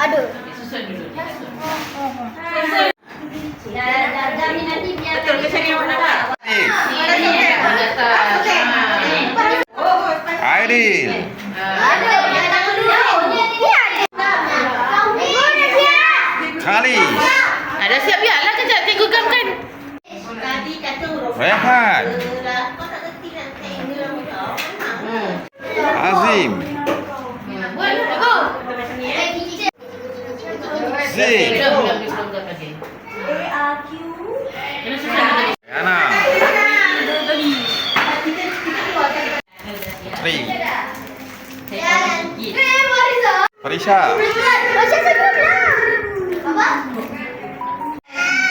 Ada. Susun dulu. Dah ni nanti biar. Betul ke sini awak nampak? Ni Aidil. Khalid. Ada siap biarlah kejap cikgu gamkan. Tadi kata Rehan. kau tak kerti nak tengok. Azim. Buat cikgu. Zin. Belum lagi. Kena susun lagi. Yana. Tri. Farisha.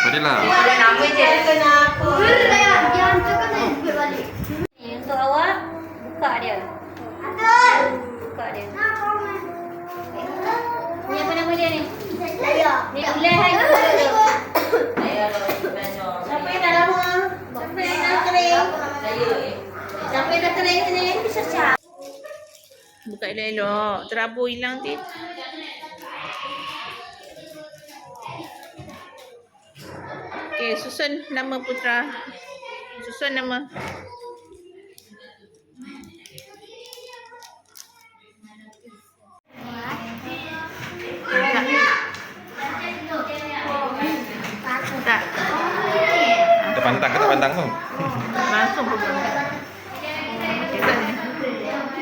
Fadila. Kenapa je? Kenapa? Jangan cakap saya buat balik. Untuk awak, buka dia. Buka dia. Ni apa nama dia ni? Ni ulai hai ke? Siapa yang dah lama? Siapa yang dah kering? Siapa yang dah kering sini? Bisa cak. Buka elok-elok. Terabur hilang nanti. Okey, susun nama Putra. Susun nama. Tak. Tak pantang ke tak pantang tu? Langsung pun berangkat. Okey, tak ni.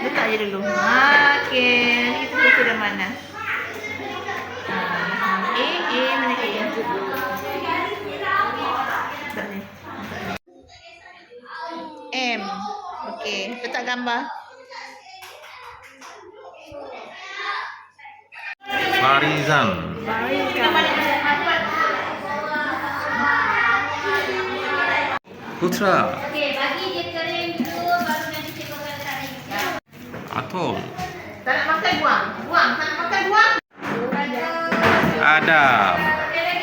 Letak je dulu. Okey, kita sudah mana? Mana A? Tak ni. M. Okey, letak gambar. Farizan. Putra. Okey, bagi dia kering dulu baru nanti cikgu akan letak lagi. Atul. Tak nak makan buang. Buang, tak nak makan buang. Adam.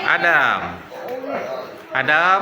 Adam. Adam.